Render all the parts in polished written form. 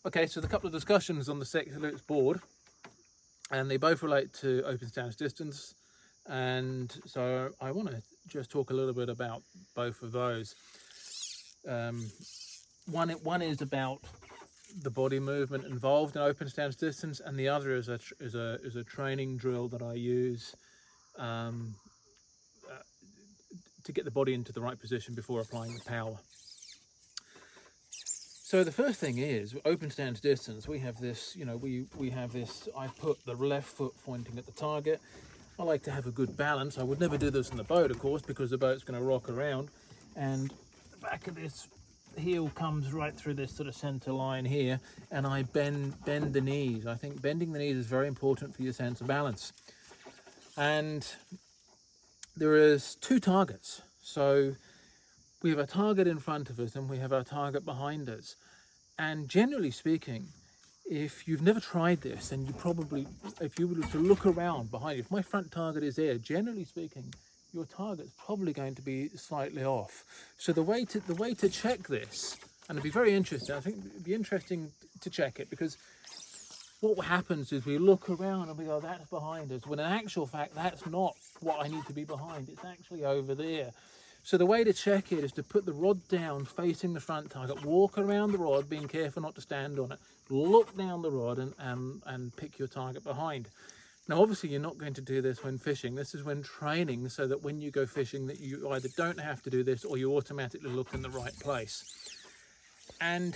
Okay, so the couple of discussions on the Sexyloops board, and they both relate to open stance distance, and so I want to just talk a little bit about both of those. One is about the body movement involved in open stance distance, and the other is a training drill that I use to get the body into the right position before applying the power. So the first thing is open stance distance. We have this, we have this. I put the left foot pointing at the target. I like to have a good balance. I would never do this in the boat, of course, because the boat's going to rock around, and the back of this heel comes right through this sort of center line here, and I bend the knees. I think bending the knees is very important for your sense of balance. And there is two targets. So we have a target in front of us and we have our target behind us. And generally speaking, if you've never tried this, and if you were to look around behind you, if my front target is there, generally speaking, your target's probably going to be slightly off. So the way to check this, and it'd be very interesting, I think it'd be interesting to check it, because what happens is we look around and we go, that's behind us, when in actual fact, that's not what I need to be behind. It's actually over there. So the way to check it is to put the rod down facing the front target, walk around the rod, being careful not to stand on it, look down the rod and pick your target behind. Now, obviously, you're not going to do this when fishing. This is when training, so that when you go fishing, that you either don't have to do this or you automatically look in the right place. And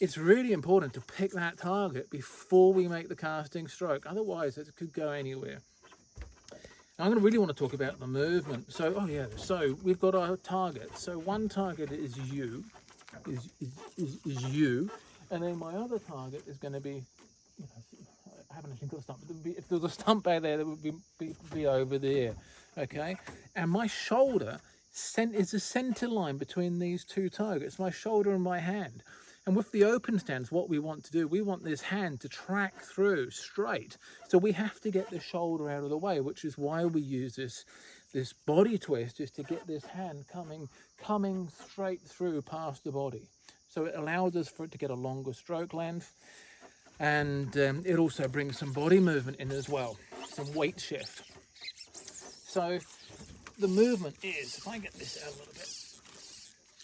it's really important to pick that target before we make the casting stroke. Otherwise, it could go anywhere. Now, I'm going to really want to talk about the movement. So, so we've got our target. So one target is you, is you, and then my other target is going to be, I haven't actually got a stump, but if there was a stump back there, that would be over there, okay? And my shoulder is the center line between these two targets, my shoulder and my hand. And with the open stance, what we want to do, we want this hand to track through straight. So we have to get the shoulder out of the way, which is why we use this body twist, just to get this hand coming straight through past the body. So it allows us for it to get a longer stroke length. And it also brings some body movement in as well, some weight shift. So the movement is, if I get this out a little bit,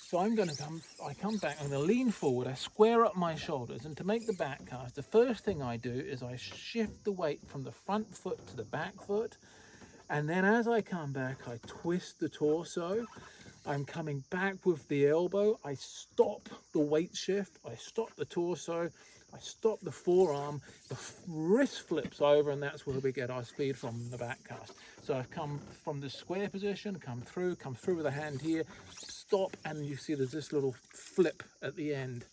so I come back, I'm going to lean forward, I square up my shoulders, and to make the back cast, the first thing I do is I shift the weight from the front foot to the back foot, and then as I come back, I twist the torso. I'm coming back with the elbow, I stop the weight shift, I stop the torso, I stop the forearm, the wrist flips over, and that's where we get our speed from the back cast. So I've come from the square position, come through with a hand here, stop, and you see there's this little flip at the end.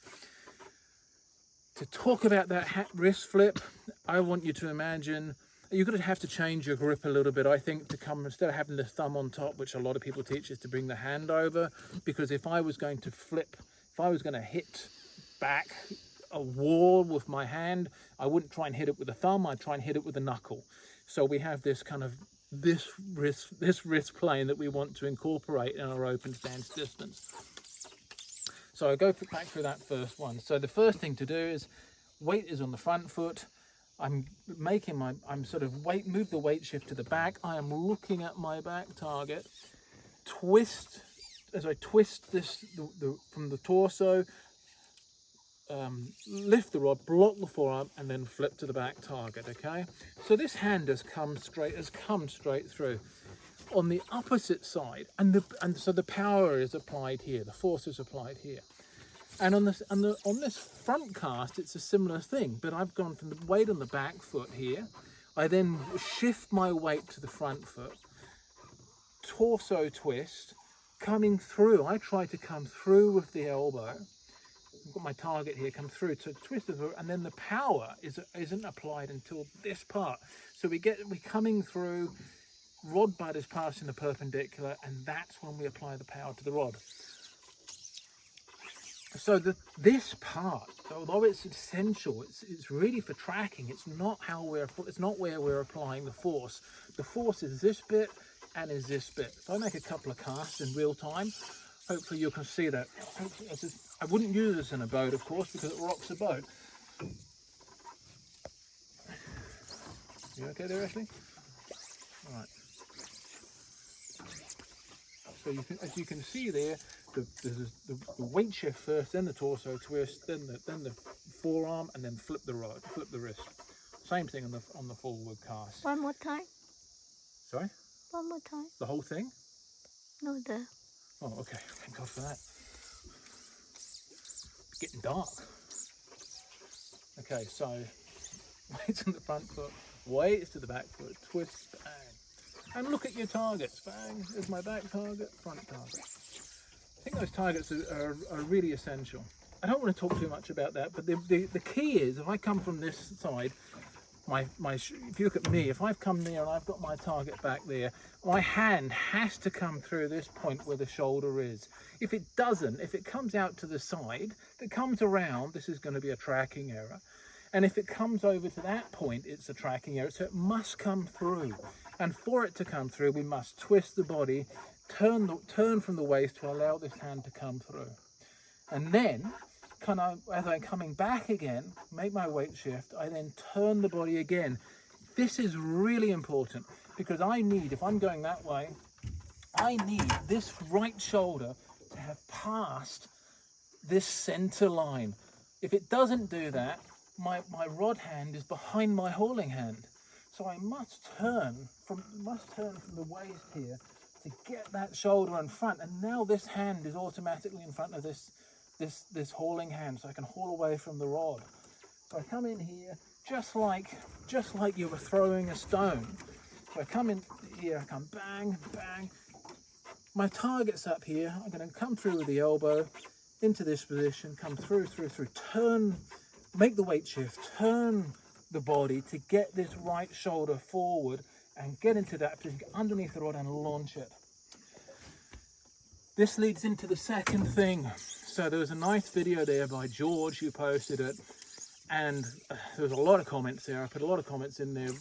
To talk about that wrist flip, I want you to imagine, you're going to have to change your grip a little bit, I think, to come, instead of having the thumb on top, which a lot of people teach, is to bring the hand over, because if I was going to flip, if I was going to hit back a wall with my hand, I wouldn't try and hit it with the thumb, I'd try and hit it with the knuckle. So we have this kind of this wrist plane that we want to incorporate in our open stance distance. So I go back through that first one. So the first thing to do is, weight is on the front foot. I'm move the weight shift to the back. I am looking at my back target. As I twist this from the torso, lift the rod, block the forearm, and then flip to the back target, okay? So this hand has come straight through. On the opposite side, and so the power is applied here, the force is applied here. And on this front cast, it's a similar thing, but I've gone from the weight on the back foot here. I then shift my weight to the front foot, torso twist, coming through. I try to come through with the elbow. I've got my target here, come through to twist it through, and then the power isn't applied until this part. So we're coming through, rod butt is passing the perpendicular, and that's when we apply the power to the rod. So this part, although it's essential, it's really for tracking. It's not where we're applying the force. The force is this bit and is this bit. If I make a couple of casts in real time, hopefully you can see that. I wouldn't use this in a boat, of course, because it rocks a boat. You okay there, Ashley? All right. So you can, as you can see there, the weight shift first, then the torso twist, then the forearm, and then flip the wrist. Same thing on the forward cast. One more time. Sorry? One more time. The whole thing? No, the. Oh, okay. Thank God for that. It's getting dark. Okay, so weights on the front foot, weights to the back foot, twist, bang. And look at your targets. Bang, there's my back target, front target. I think those targets are really essential. I don't want to talk too much about that, but the key is, if I come from this side, if you look at me, if I've come there and I've got my target back there, my hand has to come through this point where the shoulder is. If it doesn't, if it comes out to the side, if it comes around, this is going to be a tracking error. And if it comes over to that point, it's a tracking error, so it must come through. And for it to come through, we must twist the body, turn from the waist to allow this hand to come through. And then, as I'm coming back again, make my weight shift, I then turn the body again. This is really important because if I'm going that way, I need this right shoulder to have passed this center line. If it doesn't do that, my rod hand is behind my hauling hand. So I must turn from the waist here to get that shoulder in front. And now this hand is automatically in front of this hauling hand, so I can haul away from the rod. So I come in here just like you were throwing a stone. So I come in here, I come bang, bang. My target's up here. I'm going to come through with the elbow into this position, come through, turn, make the weight shift, turn the body to get this right shoulder forward and get into that position, get underneath the rod and launch it. This leads into the second thing. So there was a nice video there by George who posted it, and there was a lot of comments there. I put a lot of comments in there,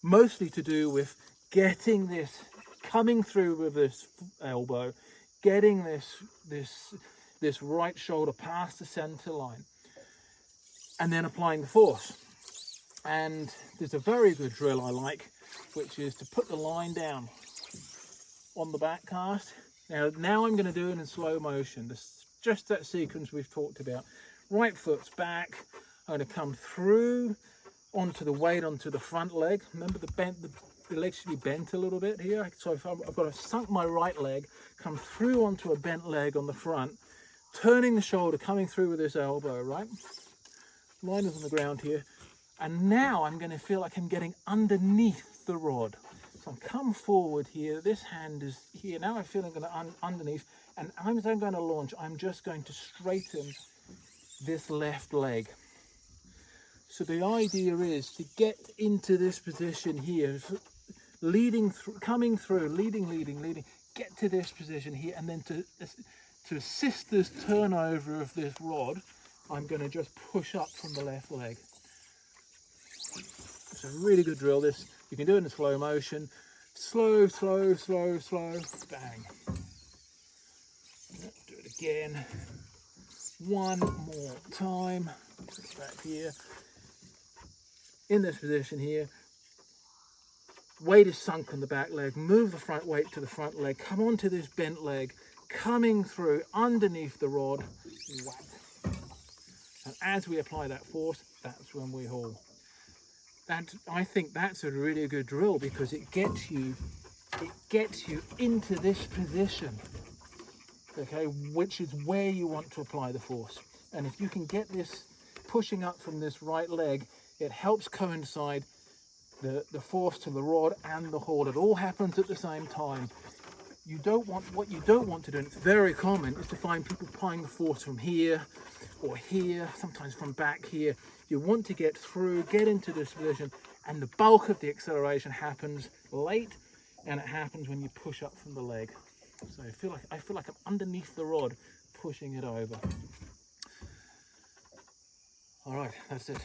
mostly to do with getting this, coming through with this elbow, getting this right shoulder past the center line, and then applying the force. And there's a very good drill I like, which is to put the line down on the back cast. Now I'm going to do it in slow motion. This just that sequence we've talked about. Right foot's back. I'm going to come through onto the weight onto the front leg. Remember the leg should be bent a little bit here. So if I've got to sunk my right leg, come through onto a bent leg on the front, turning the shoulder, coming through with this elbow, right? Line is on the ground here. And now I'm going to feel like I'm getting underneath the rod. So I come forward here, this hand is here. Now I feel I'm going to underneath, and as I'm going to launch, I'm just going to straighten this left leg. So the idea is to get into this position here, leading through, coming through, leading, get to this position here, and then to assist this turnover of this rod, I'm going to just push up from the left leg. It's a really good drill. This you can do it in slow motion. Slow, bang. Do it again. One more time. Back here. In this position here. Weight is sunk on the back leg. Move the front weight to the front leg. Come onto this bent leg. Coming through underneath the rod. Whack. And as we apply that force, that's when we haul. I think that's a really good drill because it gets you into this position, okay, which is where you want to apply the force. And if you can get this pushing up from this right leg, it helps coincide the force to the rod and the haul. It all happens at the same time. What you don't want to do, and it's very common, is to find people applying the force from here or here, sometimes from back here. You want to get through, get into this position, and the bulk of the acceleration happens late, and it happens when you push up from the leg. So I feel like I'm underneath the rod, pushing it over. All right, that's it.